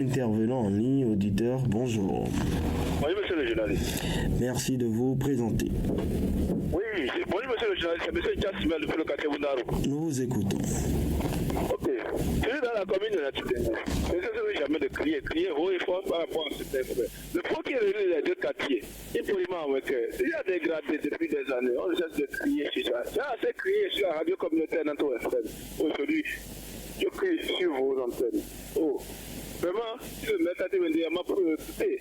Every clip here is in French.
Intervenant en ligne, auditeur, bonjour. Oui, monsieur le journaliste. Merci de vous présenter. Oui, bonjour monsieur le journaliste, c'est monsieur Jassimel depuis le quartier Boundaro. Nous vous écoutons. Ok. Je suis dans la commune de la Tibéna. Je ne sais jamais de crier haut et fort par rapport à ce problème. Le point qui réunit les deux quartiers, impoliment avec il y a dégradé depuis des années. On cesse de crier sur ça. J'ai assez crié sur la radio communautaire Nanto FM. Aujourd'hui, je crie sur vos antennes. Oh. Vraiment, je me mets à immédiatement pour écouter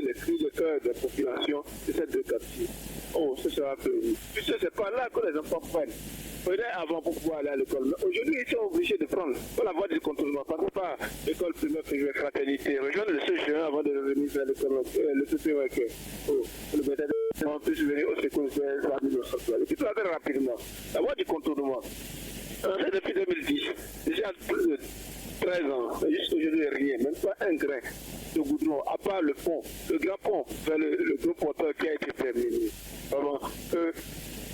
les cris de cœur des populations de ces deux quartiers. Oh, ce sera prévu. Puisque c'est pas là que les enfants prennent. Peut-être avant pour pouvoir aller à l'école. Mais aujourd'hui, ils sont obligés de prendre la voie du contournement. Passer par l'école primaire privée fraternité. Rejoindre le CGE avant de revenir vers l'école, le CPE. Oh, le bétail on peut venir au secours de la ville sociale. Et puis, tout à fait rapidement. La voie du contournement. C'est depuis 2010. Déjà plus de 13 ans, mais jusqu'aujourd'hui rien, même pas un grain de goudron, à part le pont, le grand pont vers le gros porteur qui a été terminé. Vraiment, que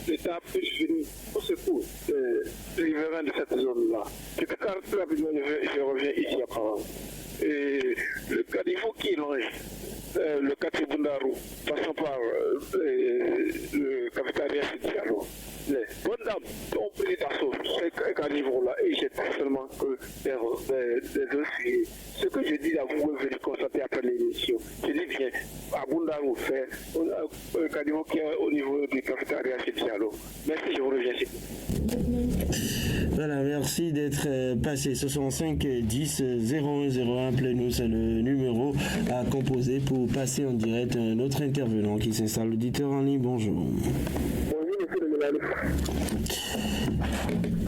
l'État puisse venir au secours des riverains de cette zone-là. C'est que quand très rapidement je reviens ici à Paris. Et le caniveau qui longe le quartier Boundaro, passant par le cafétéria Diallo. Les bonnes dames ont pris d'assaut ces carnivores-là et j'ai seulement que des dossiers. Ce que je dis là, vous pouvez venir constater après l'émission. Je dis bien, à Boundaro, on a un carnivore qui est au niveau du cafétéria Diallo. Merci, je vous reviens. Voilà, merci d'être passé. 65 10 0101, appelez-nous, c'est le numéro à composer pour passer en direct un autre intervenant qui s'installe. L'auditeur en ligne, bonjour. Bonjour, monsieur le journaliste.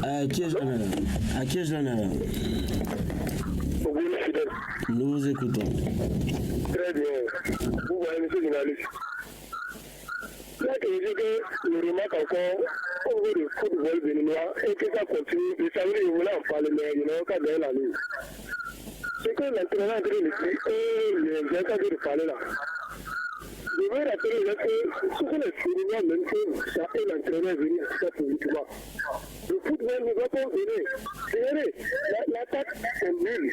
À qui est-ce l'honneur? À qui est-ce l'honneur? Bonjour, fidèle. Nous vous écoutons. Très bien. Vous voyez, monsieur le journaliste. Là que je dis que je remarque encore au niveau du football béninois et que ça continue, et ça veut dire que je voulais en parler, mais il n'y a aucun dans la ligne. C'est que l'entraîneur de l'équipe et les encadrés de parler là. Je veux rappeler que ce sont les Béninois même que ça et l'entraîneur venir ça politiquement. Le football ne va pas venir. Regardez, l'attaque est nulle.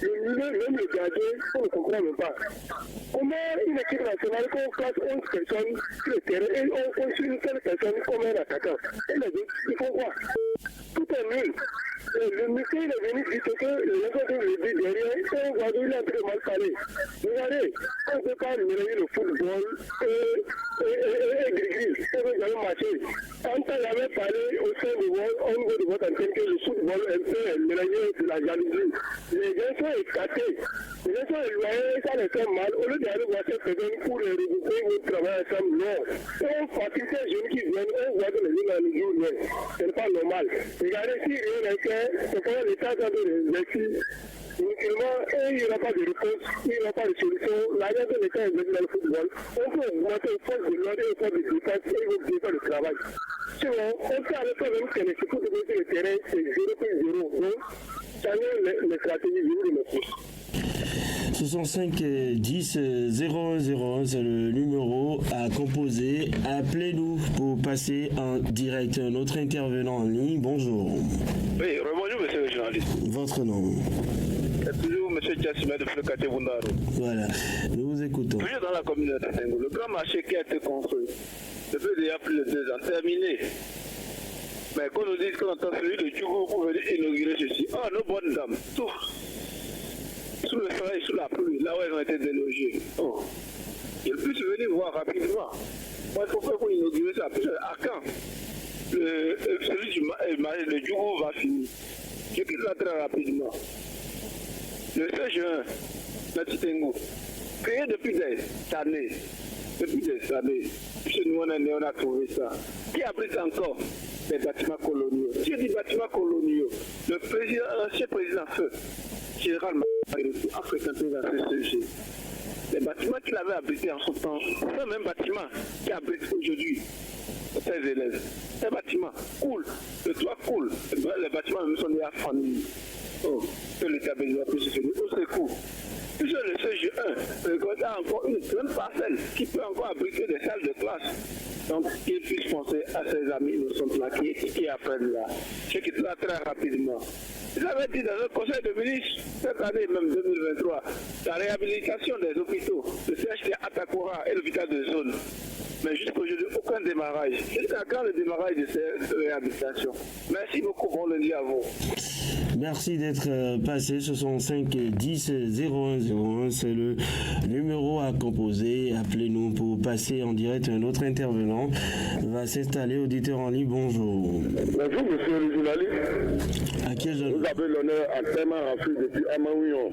Le milieu, même le gardien, on ne comprend même pas. Comment une équipe nationale, qu'on place 11 personnes sur le terrain et on construit une seule personne comme un attaquant? Et les autres, ils font quoi? Tout est nul. Le monsieur il est venu dire que les gens qui le disent derrière, on voit qu'il est en train de mal parler. Regardez, on ne peut pas mélanger le football et gris-gris. On veut jamais marcher. Quand on avait parlé au sein de votre antenne que le football est un peu mélangé de la jalousie. Les gens sont écartés. Les gens sont éloignés, ça les fait mal. Au lieu d'aller voir cette personne pour les regrouper ou travailler ensemble, non. Et on facilite ces jeunes qui viennent, on voit que les jeunes ne jouent rien. Ce n'est pas normal. Regardez, si rien n'est fait, c'est quand l'État doit investir inutilement et il n'y aura pas de réponse, il n'y aura pas de solution. L'argent de l'État investit dans le football. On peut augmenter une force de l'ordre et une force de défense et ils vont faire le travail. Sinon, on peut aller faire même que les secours de le terrain, c'est 0,0. Donc, ça les stratégies, je vous remercie. 65 10 0101, c'est le numéro à composer. Appelez-nous pour passer en direct un autre intervenant en ligne. Bonjour. Oui, rebonjour monsieur le journaliste. Votre nom? C'est toujours monsieur Jassimel depuis le quartier Boundaro. Voilà, nous vous écoutons. Toujours dans la commune de Tatengo, le grand marché qui a été construit depuis déjà plus de 2 ans, terminé. Mais qu'on nous dise qu'on entend celui de Djougou pour venir inaugurer ceci. Oh, nos bonnes dames, tout. Sous le soleil, sous la pluie, là où elles ont été délogées. Oh. Ils puissent venir voir rapidement. Moi, il faut faire pour inaugurer ça. À quand celui du Djougou va finir? Je quitte là très rapidement. Le 16 juin, la Titengo, créé depuis des années, chez nous on a trouvé ça, qui abrite encore des bâtiments coloniaux. Si je dis bâtiments coloniaux, l'ancien président feu, général Marédou, a fréquenté dans ce CG. Les bâtiments qu'il avait abrités en son temps, c'est le même bâtiment qui abrite aujourd'hui ses élèves. Ces bâtiments cool, le toit cool, les bâtiments même sont déjà familles. Oh, que l'État béninois puisse se venir au secours. Puisque le CG1 a encore une grande parcelle qui peut encore abriter des salles de classe. Donc, qu'il puisse penser à ses amis innocents là qui apprennent là. Je quitte là très rapidement. Ils avaient dit dans le conseil de ministres, cette année même 2023, la réhabilitation des hôpitaux, le CHT Atakora et l'hôpital de zone. Mais jusqu'aujourd'hui, aucun démarrage. Jusqu'à quand le démarrage de cette réhabilitation? Merci beaucoup, bon lundi à vous. Merci d'être passé. 65 10 0101, c'est le numéro à composer. Appelez-nous pour passer en direct. Un autre intervenant va s'installer. Auditeur en ligne, bonjour. Bonjour, monsieur le journaliste. À qui je... Vous avez l'honneur à Théma Rafi depuis Amaouillon.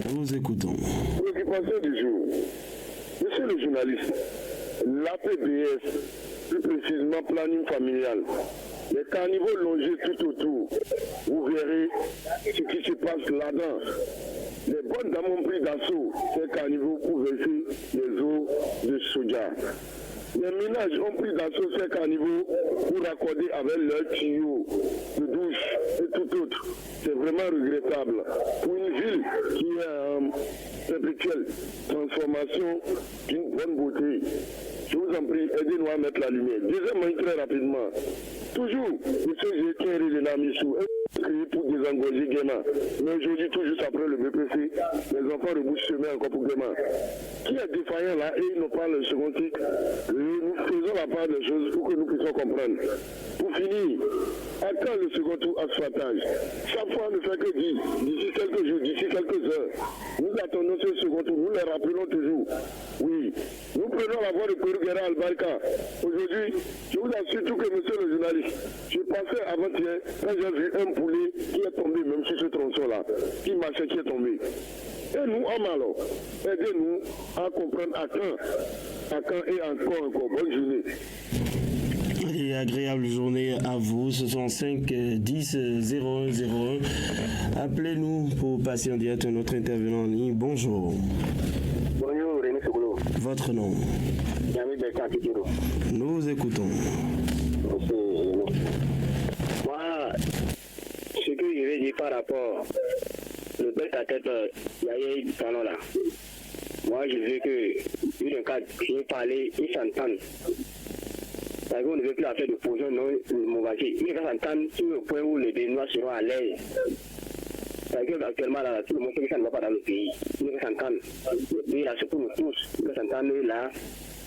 Nous vous écoutons. Préoccupation du jour. Monsieur le journaliste, l'APBS, plus précisément planning familial, les carnivaux longés tout autour, vous verrez ce qui se passe là-dedans. Les bonnes dames ont pris d'assaut ces carnivaux pour verser les eaux de soja. Les ménages ont pris d'assaut ces carnivaux pour raccorder avec leurs tuyaux de douche et tout autre. C'est vraiment regrettable. Pour une ville qui est en perpétuelle transformation d'une bonne beauté, je vous en prie, aidez-nous à mettre la lumière. Deuxièmement, très rapidement, toujours, M. Gétieri de Namissou est créé pour désengorger Guéma. Mais aujourd'hui, tout juste après le BPC, les enfants rebouchent chemin encore pour Guéma. Qui est défaillant là et ils n'ont pas le second titre? Nous faisons la part des choses pour que nous puissions comprendre. Pour finir, à quand le second tour asphaltage? Chaque fois, on ne fait que dire, d'ici quelques jours, d'ici quelques heures, nous attendons ce second tour, nous les rappelons toujours. Oui, nous prenons la voie de Kourguera Albarka. Aujourd'hui, je vous assure tout que monsieur le journaliste, je pensais avant-hier, quand j'ai vu un poulet qui est tombé même sur ce tronçon-là, qui marchait, qui est tombé. Et nous, hommes alors, aidez-nous à comprendre à quand et encore. Bonne journée. Et agréable journée à vous. 65 10 0101. Appelez-nous pour passer en direct notre intervenant en ligne. Bonjour. Bonjour, Rémi Sougolo. Votre nom? Nous vous écoutons. Moi, ce que je vais dire par rapport le bête à tête, Yaya Talon là. Moi, je veux que, une cas, je vais parler, ils s'entendent. Parce qu'on ne veut plus faire de position, non, mon voici. Ils s'entendent sur le point où les Béninois seront à l'aise. Parce qu'actuellement, là, tout le monde sait que ça ne va pas dans le pays. Ils s'entendent. Le pays, là, c'est pour nous tous. Ils s'entendent là.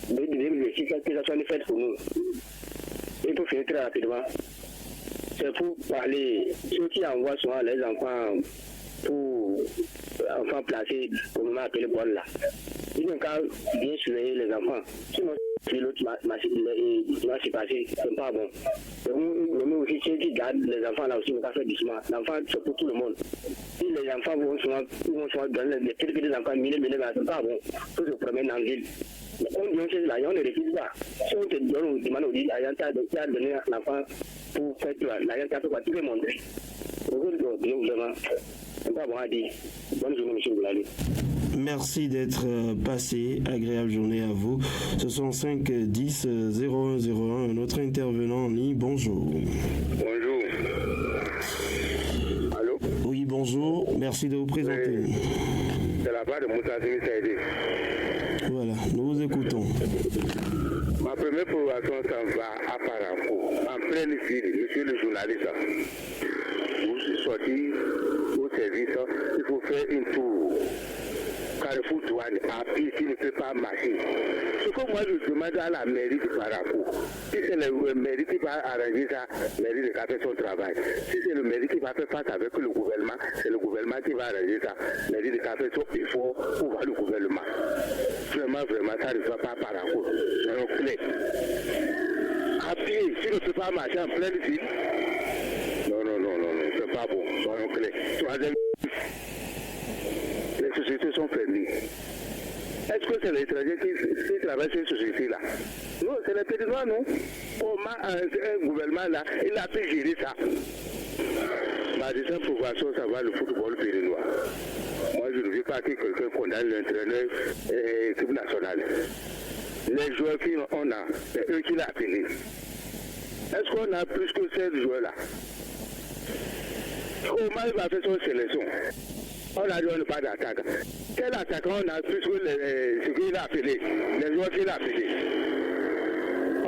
Les que ça soit fait pour nous. Et pour finir très rapidement, c'est pour parler, ceux qui envoient souvent les enfants pour enfants placés, pour nous appeler bon là. Ils n'ont qu'à bien surveiller les enfants. Sinon, si l'autre m'a s'est passé, c'est pas bon. Mais aussi, ceux qui gardent les enfants là aussi, n'ont qu'à faire doucement. L'enfant, c'est pour tout le monde. Si les enfants vont souvent donner les petits enfants, mille, c'est pas bon. Il faut se promener en ville. On dit que là, on ne refuse pas. Si on te donne, on demande au dit, l'agent a donné l'enfant pour faire tout, l'agent a fait quoi, tout le monde. Vraiment, c'est pas bon à dire. Bonne journée, monsieur Boulali. Merci d'être passé. Agréable journée à vous. 65 10 0101. Un autre intervenant en ligne. Bonjour. Bonjour. Allô? Oui, bonjour. Merci de vous présenter. Oui. C'est la part de Moussa Simi Saïdi. Voilà, nous vous écoutons. Ma première provocation, ça va à Parakou, en pleine ville, monsieur le journaliste. Vous sortez au service, il faut faire une tour. Carrefour douane, à pied, qui ne peut pas marcher. Ce que moi je demande à la mairie de Parakou, si c'est la mairie qui va arranger ça, la mairie va faire son travail. Si c'est le mairie qui va faire face avec le gouvernement, c'est le gouvernement qui va arranger ça. La mairie va faire son effort pour voir le gouvernement. Vraiment, ça ne va pas à Parakou. C'est clé. À pied, si on ne peut pas marcher en pleine ville, non, c'est pas bon. Soyons clairs. Troisième, les sociétés sont fermées. Est-ce que c'est les étrangers qui travaillent sur ces sociétés-là? Non, c'est les Pédinois, non? Comment un gouvernement là, il a pu gérer ça? Ma deuxième proposition, ça va le football pédinois. Moi, je ne veux pas que quelqu'un condamne l'entraîneur et l'équipe nationale. Les joueurs qu'on a, c'est eux qui l'ont appelé. Est-ce qu'on a plus que 16 joueurs-là? Comment il va faire son sélection? On a dit on n'a pas d'attaque. Quel attaquant on a plus que ce qu'il a appelé, les joueurs qu'il a appelés?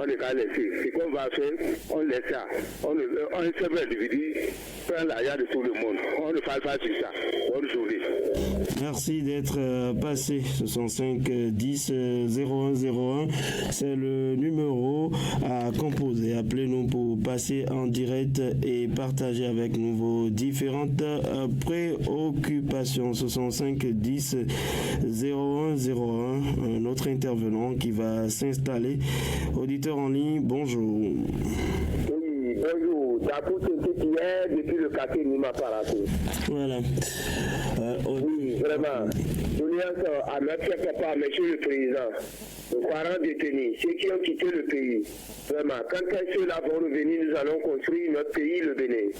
On ne qu'à laisser. Ce qu'on va faire, on laisse ça. On se fait diviser, faire l'argent de tout le monde. On ne parle pas sur ça. Bonne journée. Merci d'être passé. 65 10 0101, c'est le numéro à composer. Appelez-nous pour passer en direct et partager avec nous vos différentes préoccupations. 65 10 0101, un autre intervenant qui va s'installer. Auditeur en ligne, bonjour. Oui, bonjour. D'abord, c'était hier depuis le quartier Nima Parato. Voilà. Oui, vraiment. Doléance à notre papa, monsieur le président, nos parents détenus, ceux qui ont quitté le pays. Vraiment, quand ceux-là vont revenir, nous allons construire notre pays, le Bénin.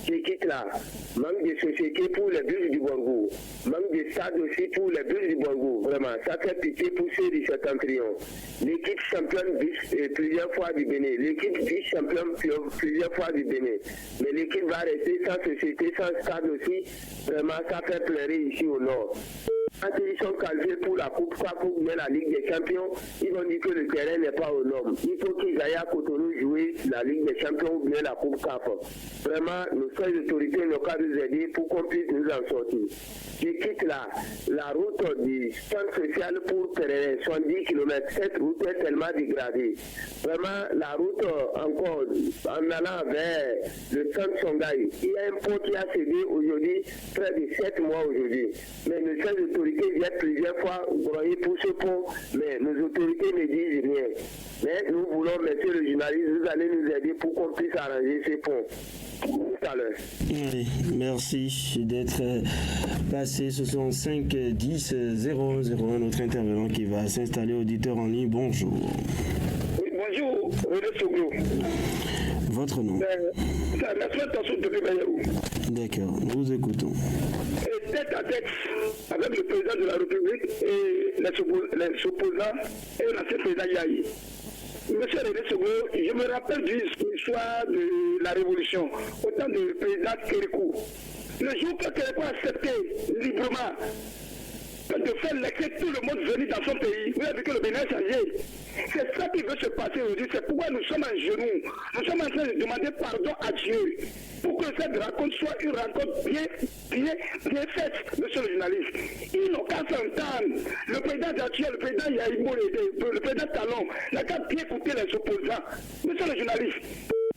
Qui quitte là, manque de société pour les bus du Borgou, manque de stade aussi pour les bus du Borgou. Vraiment, ça fait pitié pour ceux du Septentrion. L'équipe championne plusieurs fois du Bénin, l'équipe vice-championne plusieurs fois du Bénin. Mais l'équipe va rester sans société, sans stade aussi. Vraiment, ça fait pleurer ici au nord. Quand ils sont qualifiés pour la Coupe ou bien la Ligue des Champions, ils vont dire que le terrain n'est pas aux normes. Il faut qu'ils aillent à Cotonou jouer la Ligue des Champions ou bien la Coupe CAF. Vraiment, nos seules autorités n'ont qu'à nous aider pour qu'on puisse nous en sortir. Je quitte la route du centre social pour Pérérin, 70 km. Cette route est tellement dégradée. Vraiment, la route encore, en allant vers le centre Songhai, il y a un pont qui a cédé aujourd'hui, près de 7 mois aujourd'hui. Mais nos seules autorités viennent plusieurs fois broyer pour ce pont, mais nos autorités ne disent rien. Mais nous voulons, monsieur le journaliste, vous allez nous aider pour qu'on puisse arranger ces ponts. Tout à l'heure. Oui, merci d'être passé. Ce sont 5 10 0101, notre intervenant qui va s'installer. Auditeur en ligne, bonjour. Oui, bonjour, René Soglo. Votre nom? D'accord, nous vous écoutons. Et tête à tête avec le président de la République et les opposants et l'ancien président Yahi. Monsieur René Soglo, je me rappelle du soir de la Révolution, au temps du président Kérékou. Le jour que Kérékou a accepté librement de faire laisser tout le monde venir dans son pays, vous avez vu que le Bénin a changé. C'est ça qui veut se passer aujourd'hui. C'est pourquoi nous sommes à genoux. Nous sommes en train de demander pardon à Dieu pour que cette rencontre soit une rencontre bien faite, monsieur le journaliste. Ils n'ont qu'à s'entendre. Le président actuel, le président Yaïmo, le président Talon n'a qu'à bien écouter les opposants. Monsieur le journaliste,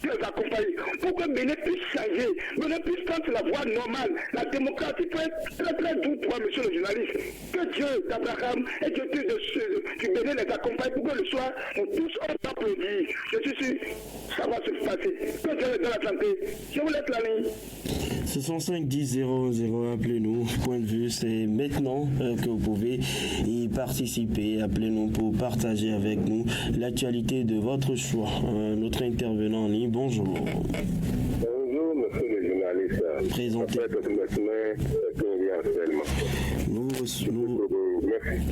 les accompagner pour que Bénin puisse changer, Bénin puisse prendre la voie normale. La démocratie peut être très très douce, monsieur le journaliste. Que Dieu d'Abraham et Dieu du Bénin les accompagne pour que le soir, nous tous on applaudit. Je suis sûr, ça va se passer. Que Dieu les donne la santé. Je vous laisse la ligne. Ce sont 5 10 001, appelez-nous. Point de vue, c'est maintenant que vous pouvez y participer. Appelez-nous pour partager avec nous l'actualité de votre choix. Notre intervenant en ligne, bonjour. Bonjour, monsieur le journaliste. Présentez. Nous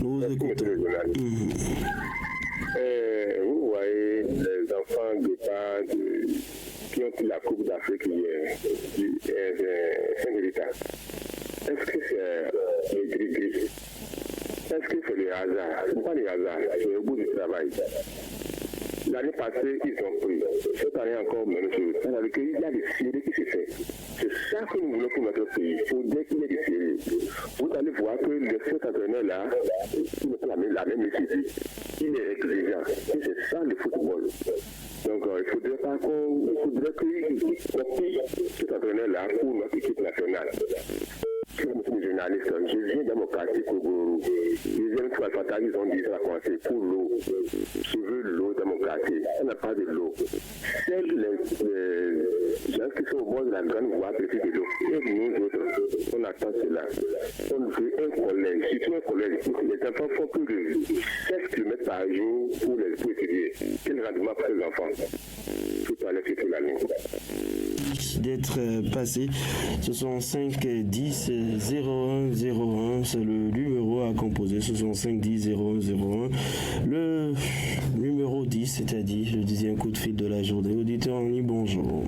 vous écoutons. Vous voyez les enfants de base qui ont pris la Coupe d'Afrique hier, c'est méritant. Est-ce que c'est le gris-gris? Est-ce que c'est le hasard? Ce n'est pas le hasard, c'est le bout du travail. L'année passée, ils ont pris. Cette année encore, même chose. C'est-à-dire qu'il y a des séries qui se font. C'est ça que nous voulons pour notre pays. Il faut dire qu'il y ait des séries. Vous allez voir que le cet entraîneur-là, il n'a pas la même équipe. Il est exigeant. Et c'est ça le football. Donc, il faudrait qu'il copie cet entraîneur-là pour notre équipe nationale. Je suis journaliste, je viens dans mon quartier Kogoro. Deuxième fois, ils ont dit ça a commencé pour l'eau. Je veux l'eau dans mon quartier. On n'a pas de l'eau. Seuls les gens qui sont au bord de la grande voie préfèrent de l'eau. Et nous autres, on attend cela. On veut un collège, surtout un collège. Les enfants font plus de 16 km par jour pour étudier. Quel rendement pour les enfants? Tout à l'heure, c'est la ligne. D'être passé, ce sont 5 10 0101, c'est le numéro à composer. Ce sont 5 10 0101, le numéro 10, c'est-à-dire le 10e coup de fil de la journée. Auditeur en ligne, bonjour.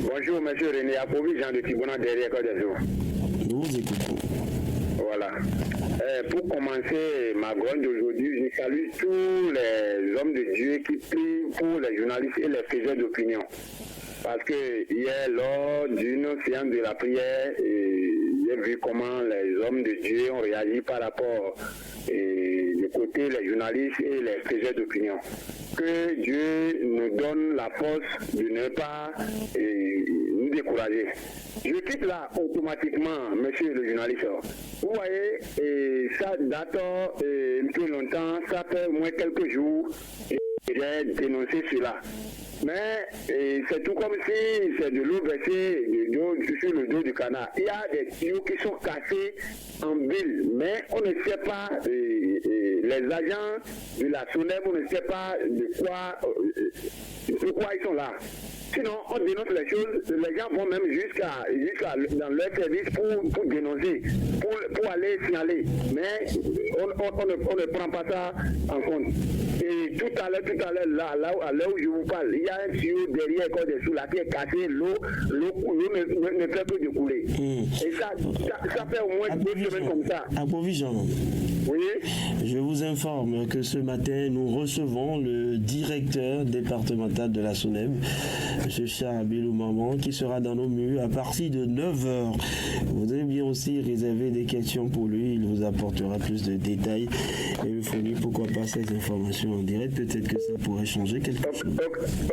Bonjour, monsieur René Apovi, Jean de Tibona derrière Côte d'Azur. Nous vous écoutons. Voilà. Pour commencer ma gronde d'aujourd'hui, je salue tous les hommes de Dieu qui prient pour les journalistes et les faiseurs d'opinion. Parce que hier, lors d'une séance de la prière, j'ai vu comment les hommes de Dieu ont réagi par rapport du côté les journalistes et les faiseurs d'opinion. Que Dieu nous donne la force de ne pas nous décourager. Je quitte là automatiquement, monsieur le journaliste. Vous voyez, ça date un peu longtemps, ça fait au moins quelques jours, et j'ai dénoncé cela. Mais c'est tout comme si c'est de l'eau versée sur le dos du canard. Il y a des tuyaux qui sont cassés en ville, mais on ne sait pas, les agents de la SONEB, on ne sait pas de pourquoi ils sont là. Sinon, on dénonce les choses, les gens vont même jusqu'à dans leur service pour dénoncer, pour aller signaler. Mais on ne prend pas ça en compte. Et tout à l'heure, là où je vous parle, il y a un tuyau derrière sous la qui est cassé, l'eau ne fait que de couler. Et ça fait au moins 2 semaines comme ça. Approvisionnement. Oui. Je vous informe que ce matin, nous recevons le directeur départemental de la SONEB, M. Charles Maman, qui sera dans nos murs à partir de 9h. Vous devez bien aussi réserver des questions pour lui. Il vous apportera plus de détails. Et il fournit, pourquoi pas, ces informations en direct. Peut-être que ça pourrait changer quelque chose.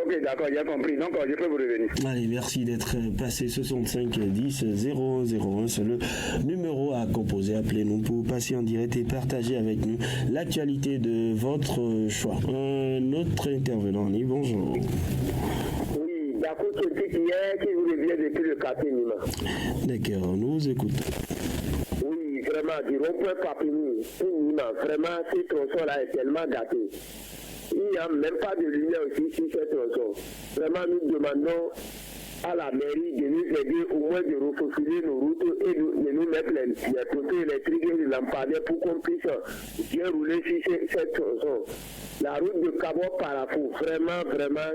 Ok, d'accord, j'ai compris. Donc, je peux vous revenir. Allez, merci d'être passé. 65 10 0101. C'est le numéro à composer. Appelez-nous pour passer en direct et partager avec nous l'actualité de votre choix. Un autre intervenant, bonjour. Oui, d'accord, c'est hier qui vous revient depuis le quartier Nima. D'accord, nous vous écoutons. Oui, vraiment, du rond-point Papini, pour Nima, vraiment, ce tronçon-là est tellement gâté. Il n'y a même pas de lumière aussi sur ce tronçon. Vraiment, nous demandons à la mairie de nous aider au moins de refouler nos routes et de nous mettre les poteaux électriques et les lampadaires pour qu'on puisse bien rouler sur cette tronçon. La route de Cabo-Parafou, vraiment,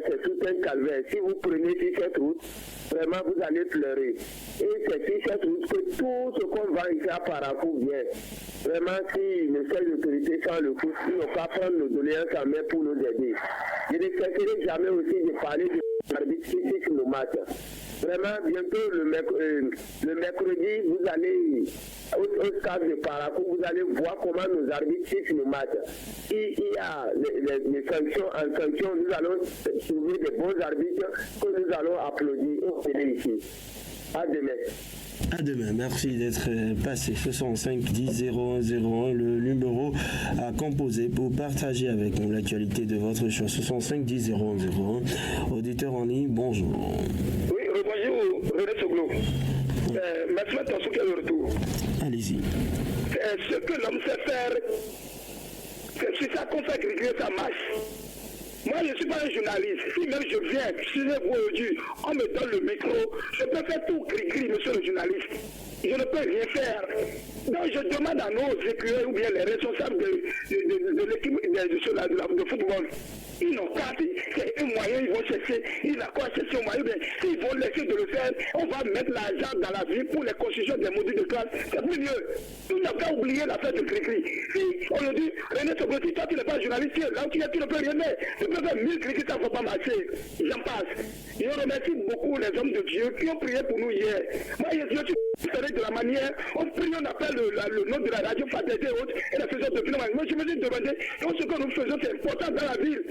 c'est tout un calvaire. Si vous prenez sur cette route, vraiment, vous allez pleurer. Et c'est sur cette route que tout ce qu'on va ici à Parafou vient. Vraiment, si le chef d'autorité sans le coup, ils n'ont pas prendre nos doléances en main pour nous aider. Je ne cesserai jamais aussi de parler de l'arbitre sur nos matchs. Vraiment, bientôt, le mercredi, vous allez au stade de Paracou, vous allez voir comment nos arbitres sifflent nos matchs. Il y a les sanctions. En sanction, nous allons trouver des bons arbitres que nous allons applaudir au télé ici. À demain. À demain, merci d'être passé. 65 10 0101, le numéro à composer pour partager avec nous l'actualité de votre choix. 65 10 0101. Auditeur en ligne, bonjour. Oui, bonjour, René Soglo. Merci de ton soutien de retour. Allez-y. Ce que l'homme sait faire, c'est sur ça qu'on fait griller sa marche. Moi, je ne suis pas un journaliste. Si même je viens, si je vous aujourd'hui, on me donne le micro, je peux faire tout gris-gris, monsieur le journaliste. Je ne peux rien faire. Donc, je demande à nos écuyers ou bien les responsables de l'équipe de football. Ils n'ont qu'à, c'est un moyen, ils vont chercher, ils n'ont qu'à chercher un moyen. S'ils vont laisser de le faire, on va mettre l'argent dans la vie pour les constructions des modules de classe. C'est plus mieux. Nous n'avons qu'à oublier l'affaire de Cricri. Si on le dit, René Sobroti, toi tu n'es pas journaliste, là où tu es, tu ne peux rien faire. Tu peux faire 1000 Cricri, ça ne va pas marcher. J'en passe. Je remercie beaucoup les hommes de Dieu qui ont prié pour nous hier. Moi, je suis de la manière, on prie, on appelle le nom de la radio Fraternité et autres, et la faisons de phénomène. Moi, je me suis demandé, ce que nous faisons, c'est important dans la ville.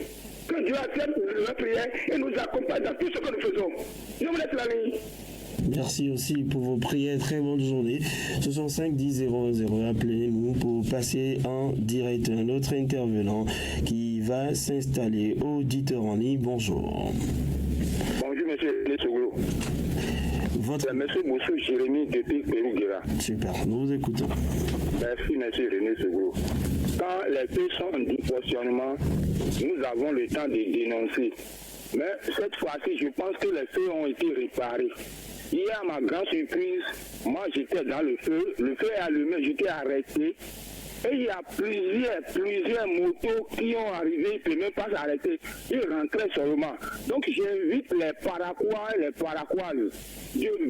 Que Dieu accepte la prière et nous accompagne dans tout ce que nous faisons. Je vous laisse la ligne. Merci aussi pour vos prières. Très bonne journée. 65 10 00. Appelez-nous pour passer en direct un autre intervenant qui va s'installer. Auditeur en ligne, bonjour. Bonjour, monsieur Nessoglo. C'est monsieur Moussou Jérémy depuis Pérouguera. Super, nous vous écoutons. Merci, monsieur René Segou. Quand les feux sont en disproportionnement, nous avons le temps de dénoncer. Mais cette fois-ci, je pense que les feux ont été réparés. Hier, à ma grande surprise, moi j'étais dans le feu est allumé, j'étais arrêté. Et il y a plusieurs motos qui ont arrivé, ils ne peuvent même pas s'arrêter. Ils rentraient seulement. Donc j'invite les paraquois de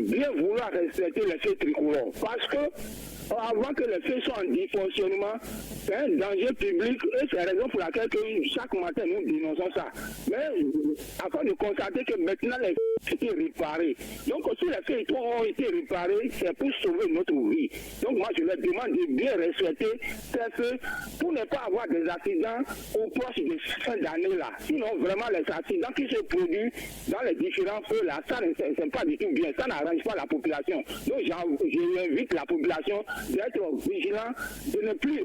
bien vouloir respecter les feux tricolores. Parce que avant que les feux soient en dysfonctionnement, c'est un danger public et c'est la raison pour laquelle chaque matin nous dénonçons ça. Mais afin de constater que maintenant les feux ont été réparés. Donc si les feux ont été réparés, c'est pour sauver notre vie. Donc moi je leur demande de bien respecter ces feux pour ne pas avoir des accidents au proche de fin d'année là. Sinon vraiment les accidents qui se produisent dans les différents feux là, ça ne c'est pas du tout bien, ça n'arrange pas la population. Donc j'invite la population d'être vigilant, de ne plus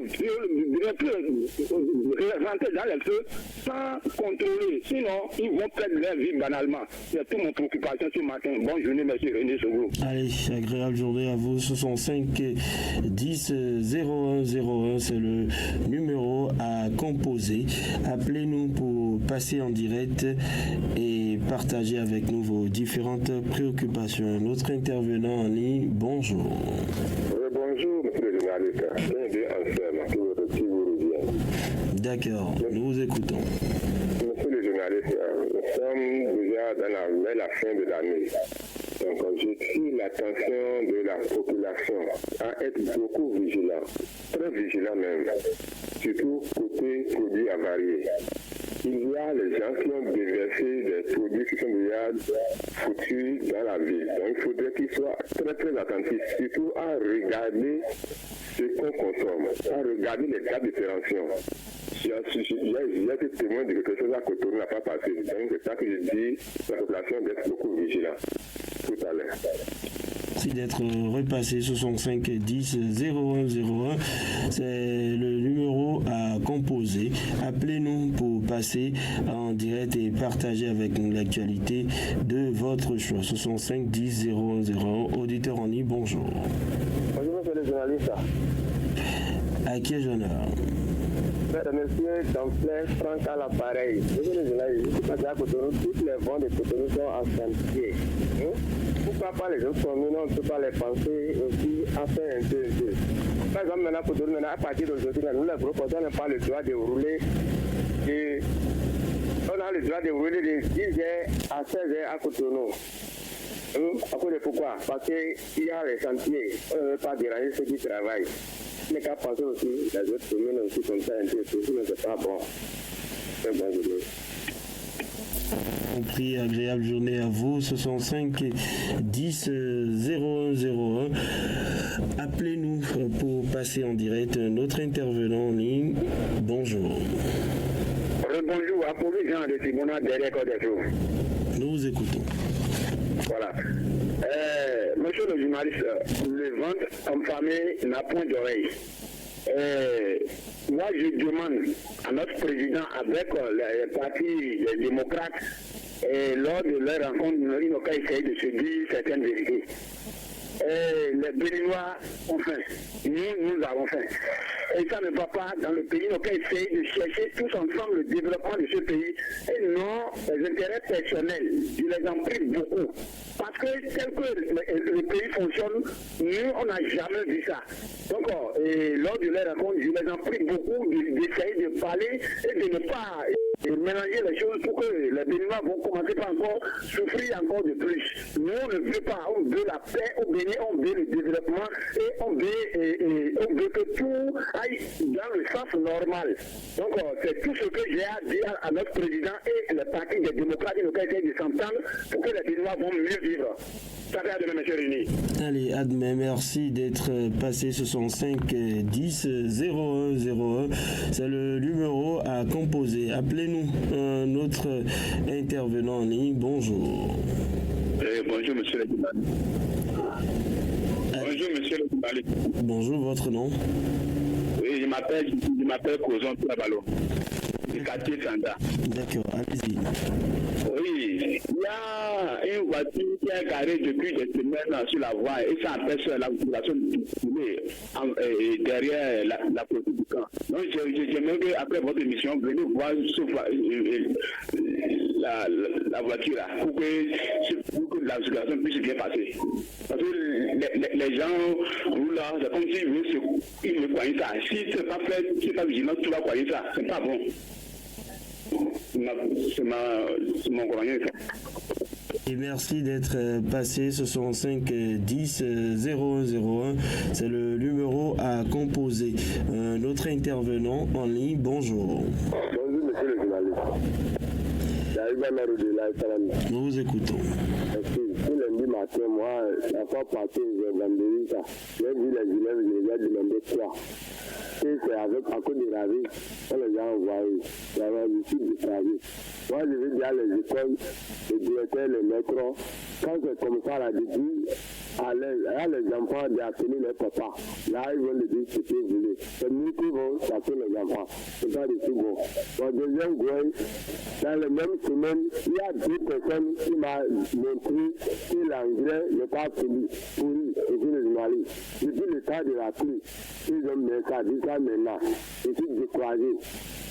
rentrer dans les feux sans contrôler. Sinon, ils vont perdre leur vie banalement. C'est toute mon préoccupation ce matin. Bonne journée, monsieur René Sogo. Allez, agréable journée à vous. 65 10 01 01, c'est le numéro à composer. Appelez-nous pour passer en direct et partager avec nous vos différentes préoccupations. Notre intervenant en ligne, bonjour. Bonjour, monsieur le journaliste. D'accord, nous vous écoutons. Monsieur le journaliste, nous sommes déjà dans la fin de l'année. Donc, je tire l'attention de la population à être beaucoup vigilant, très vigilant même, surtout côté produits avariés. Il y a les gens qui ont déversé des produits qui sont déjà foutus dans la ville. Donc, il faudrait qu'ils soient très très attentifs, surtout à regarder ce qu'on consomme, à regarder les dates de péremption. J'ai été témoin de quelque chose à Cotonou n'a pas passé. Donc, c'est ça que je dis à la population d'être beaucoup vigilant tout à l'heure. Merci d'être repassé 65 10 01 01. C'est le numéro à composer. Appelez-nous pour passer en direct et partager avec nous l'actualité de votre choix. 65 10 01 01. Auditeur en ligne, bonjour. Bonjour, monsieur le journaliste. À qui ai-je l'honneur? Monsieur Damplin Franck à l'appareil. Monsieur le journaliste, je suis passé à Cotonou, toutes les ventes de Cotonou sont en chantier. Pourquoi pas les autres communes, on ne peut pas les penser aussi à faire un peu. Par exemple, maintenant, Cotonou, à partir d'aujourd'hui, nous, les gros porteurs, n'ont pas le droit de rouler. On a le droit de rouler de 10h à 16h à Cotonou. À cause de pourquoi? Parce qu'il y a les chantiers, on ne veut pas déranger ceux qui travaillent. Mais qu'à penser aussi, les autres communes aussi comme ça, un peu, sinon c'est pas bon. C'est bon, Compris, agréable journée à vous. 65 10 01 01. Appelez-nous pour passer en direct notre intervenant en ligne. Bonjour. Bonjour, appelez Jean de Simona derrière Côte d'Azur. Nous vous écoutons. Voilà. Monsieur le journaliste, les ventes enflammées n'a point d'oreille. Moi, je demande à notre président, avec les partis des démocrates, lors de leur rencontre, ils n'ont qu'à essayer de se dire certaines vérités. Les Béninois ont faim. Nous avons faim. Et ça ne va pas dans le pays. Ils n'ont qu'à essayer de chercher tous ensemble le développement de ce pays et non les intérêts personnels. Je les en prie beaucoup. Parce que tel que le pays fonctionne, nous, on n'a jamais vu ça. Donc, lors de leur rencontre, je les en prie beaucoup d'essayer de parler et de ne pas mélanger les choses pour que les Béninois vont commencer par encore souffrir encore de plus. Nous, on ne veut pas, on veut la paix au Bénin, on veut le développement et on veut que tout aille dans le sens normal. Donc, c'est tout ce que j'ai à dire à notre président et le parti des démocrates et le essayer de s'entendre pour que les Béninois vont mieux vivre. Ça fait à demain, M. Rény. Allez, à demain. Merci d'être passé 65 10 01 01. C'est le numéro à composer. Appelez-nous notre intervenant en ligne. Bonjour. Bonjour, monsieur le journaliste. Bonjour, monsieur le journaliste. Bonjour, votre nom? Oui, je m'appelle Cozon Trabalo. Du quartier Sanda. D'accord, allez-y. Oui, il y a une voiture qui est garée depuis des semaines sur la voie et ça empêche la population de circuler derrière la clôture du camp. Donc j'aimerais qu'après votre émission, venez voir la voiture là pour que la circulation puisse bien passer. Parce que les gens roulent là, c'est comme s'ils veulent croient ça. Si c'est pas fait, si c'est pas vigilant, tu vas croire ça. C'est pas bon. C'est mon croyance. Et merci d'être passé. Ce sont 5 10 0101. C'est le numéro à composer. Un autre intervenant en ligne. Bonjour. Bonjour, monsieur le journaliste. Nous vous écoutons. Merci. Tout lundi matin, moi, la fois passée, j'ai vendu ça. J'ai vu les élèves, je les ai demandé quoi. Et c'est avec, à cause de la vie, on les a envoyés. Il y avait du type de travail. Moi, je vais dire les écoles, les directeurs, les maîtres, quand c'est comme ça, la début, à les enfants d'appeler les papas. Là, ils vont le dire ce qu'ils voulaient. C'est nous qui vont taper les enfants. C'est pas du tout bon. Mon deuxième groupe, dans la même semaine, il y a 2 personnes qui m'ont montré que l'engrais n'est pas pourri, et puis le Mali. Depuis le temps de la pluie, ils ont mis ça, dit ça maintenant. Et puis découragé.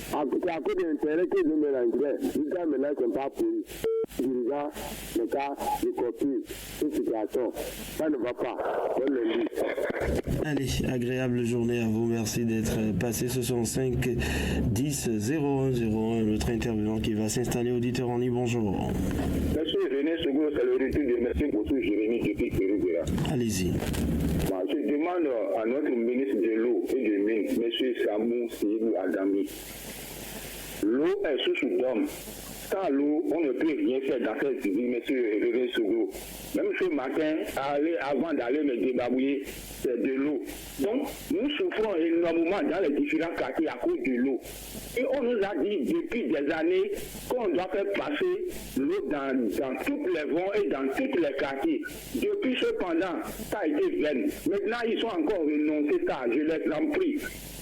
C'est à cause de l'intérêt qu'ils ont mis l'engrais. Jusqu'à maintenant, ils ne sont pas pourris. Dirigeant, le cas, les copies, une situation. Ça ne va pas. On le dit. Allez, agréable journée à vous. Merci d'être passé. Ce sont 5 10 0101. L'autre intervenant qui va s'installer. Auditeur en ligne. Bonjour. Monsieur René Sougou, c'est le retour de merci beaucoup, Jérémy depuis Pérougera. Allez-y. Je demande à notre ministre de l'eau et des mines, M. Samou Sidibou Adami. L'eau est sous d'homme. Sans l'eau, on ne peut rien faire dans cette vie, M. René Sougou. Même ce matin, avant d'aller me débarbouiller, c'est de l'eau. Donc, nous souffrons énormément dans les différents quartiers à cause de l'eau. Et on nous a dit depuis des années qu'on doit faire passer l'eau dans toutes les voies et dans tous les quartiers. Depuis cependant, ça a été vain. Maintenant, ils sont encore renoncés ça. Je les en prie.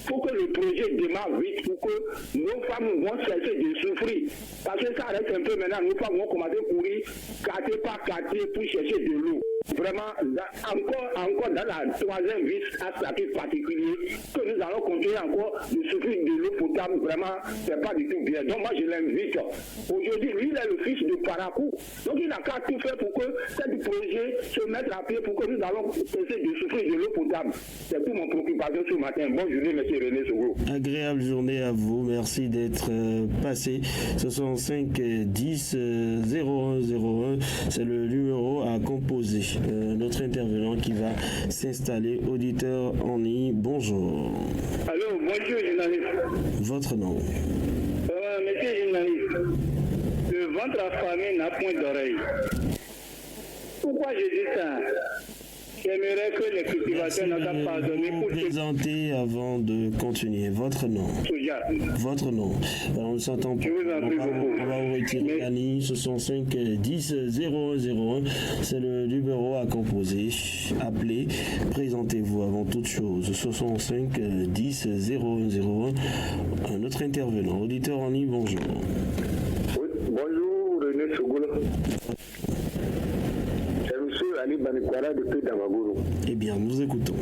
Il faut que le projet démarre vite pour que nos femmes vont cesser de souffrir. Parce que ça reste un peu maintenant, nos femmes vont commencer à courir quartier par quartier pour chercher de l'eau. Vraiment, encore dans la 3e vis à statut particulier, que nous allons continuer encore de souffrir de l'eau potable. Vraiment, c'est pas du tout bien. Donc moi, je l'invite. Aujourd'hui, lui, il est le fils de Parakou. Donc il n'a qu'à tout faire pour que ce projet se mette à pied pour que nous allons cesser de souffrir de l'eau potable. C'est tout mon préoccupation ce matin. Bonne journée, M. René Sougou. Agréable journée à vous. Merci d'être passé. Ce sont 5 10 0101. C'est le numéro à composer. Notre intervenant qui va s'installer. Auditeur en ligne. Bonjour. Allô, bonjour, journaliste. Votre nom. Monsieur journaliste, le ventre affamé n'a point d'oreille. Pourquoi je dis ça? J'aimerais que les cultivateurs n'ont pas pardonné pour vous présenter avant de continuer. Votre nom. Soja. Votre nom. Alors, on ne s'entend pas. Je vous en prie beaucoup. On va vous retirer la ligne. Ce sont 5 10 0101. C'est le numéro à composer. Appelez. Présentez-vous avant toute chose. Ce sont 5 10 0101. Un autre intervenant. Auditeur en ligne, bonjour. Oui, bonjour René Sougou. Ali Banikwara depuis Damagoro. Eh bien, nous écoutons.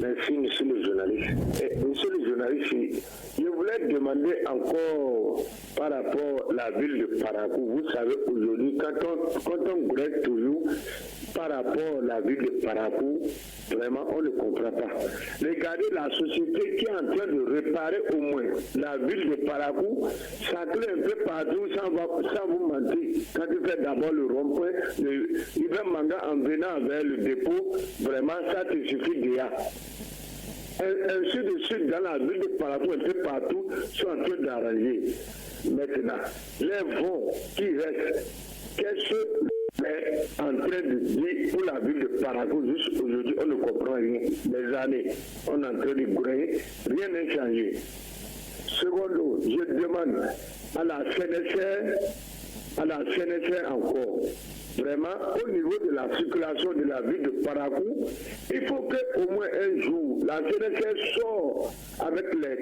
Merci, monsieur le journaliste. Monsieur le journaliste, je voulais demander encore par rapport à la ville de Parakou. Vous savez, aujourd'hui, quand on grève toujours par rapport à la ville de Parakou, vraiment, on ne comprend pas. Regardez la société qui est en train de réparer au moins la ville de Parakou, ça crée un peu partout sans vous mentir. Quand tu fais d'abord le rond-point, il va Manga en venant vers le dépôt, vraiment, ça te suffit déjà. Ainsi de suite, dans la ville de Parakou, un peu partout, sont en train d'arranger. Maintenant, les vents qui restent, qu'est-ce que est en train de dire pour la ville de Parakou? Juste aujourd'hui, on ne comprend rien. Des années, on est en train de gouverner, rien n'est changé. Secondo, je demande à la CNSR encore, vraiment, au niveau de la circulation de la ville de Parakou, il faut qu'au moins un jour, la CNSR sort avec les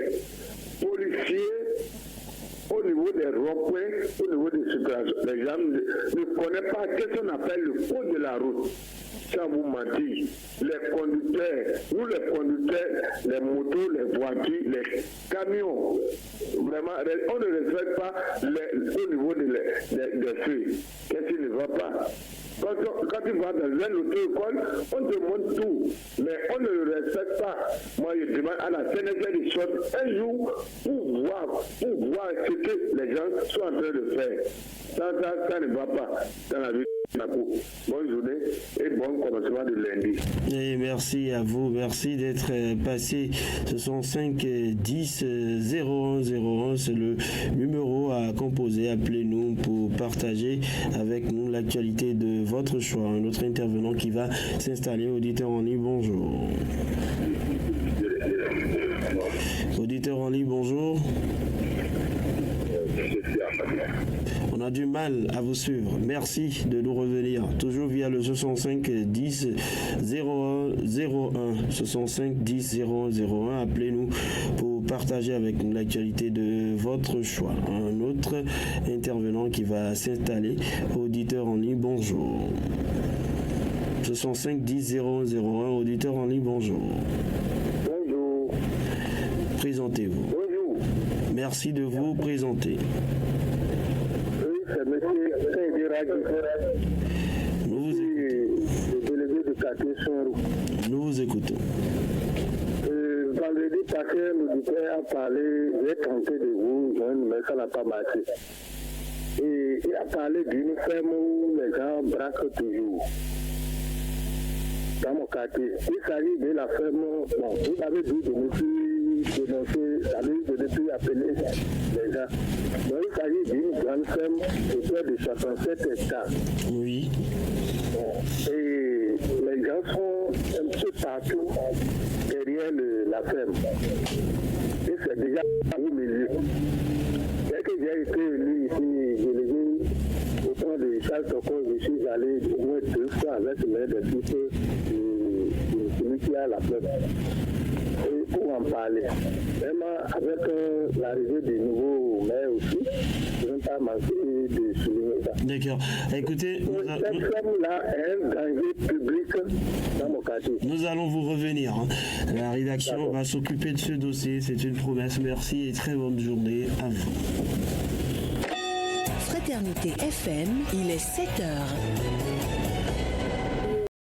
policiers au niveau des ronds-points, au niveau des circulations. Les gens ne connaissent pas ce qu'on appelle le code de la route. sans vous mentir, les conducteurs, nous les conducteurs, les motos, les voitures, les camions, vraiment, on ne respecte pas au niveau des feux. Qu'est-ce qui ne va pas? Quand tu vas dans un auto-école, on te montre tout, mais on ne le respecte pas. Moi, je demande à la CNSL des choses un jour pour voir ce que les gens sont en train de faire. Ça ne va pas dans la vie. Bonne journée et bon commencement de lundi. Et merci à vous, merci d'être passé. Ce sont 5 10 01 01, c'est le numéro à composer. Appelez-nous pour partager avec nous l'actualité de votre choix. Un autre intervenant qui va s'installer. Auditeur en ligne, bonjour. Auditeur en ligne, bonjour. On a du mal à vous suivre. Merci de nous revenir. Toujours via le 65 10 01 01. 65 10 01 01. Appelez-nous pour partager avec nous l'actualité de votre choix. Un autre intervenant qui va s'installer. Auditeur en ligne, bonjour. 65 10 01 01. Auditeur en ligne, bonjour. Bonjour. Présentez-vous. Bonjour. Merci de vous présenter. C'est M. Saint-Diragi. Nous vous écoutons. Le délégué de quartier Saint-Roux. Nous vous écoutons. Vendredi passé, le ministère a parlé, j'ai tenté de vous joindre, mais ça n'a pas marché. Et il a parlé d'une ferme où les gens braquent toujours. Dans mon quartier. Il s'agit de la ferme, bon, vous avez dit de me dénoncer, de ne plus appeler les gens. Donc il s'agit d'une grande ferme autour de 67 hectares. Oui. Et les gens sont un peu partout derrière la ferme. Et c'est déjà au milieu. Dès que j'ai été élu ici, délégué au temps de Charles Toko, je suis allé au moins 2 fois avec l'aide de celui qui a la ferme. Et pour en parler. Vraiment, avec l'arrivée du nouveau maire aussi, je ne vais pas manquer de souligner ça. D'accord. Écoutez, cette ferme-là est un danger public dans mon quartier. Nous allons vous revenir. La rédaction va s'occuper de ce dossier. C'est une promesse. Merci et très bonne journée à vous. Fraternité FM, il est 7h.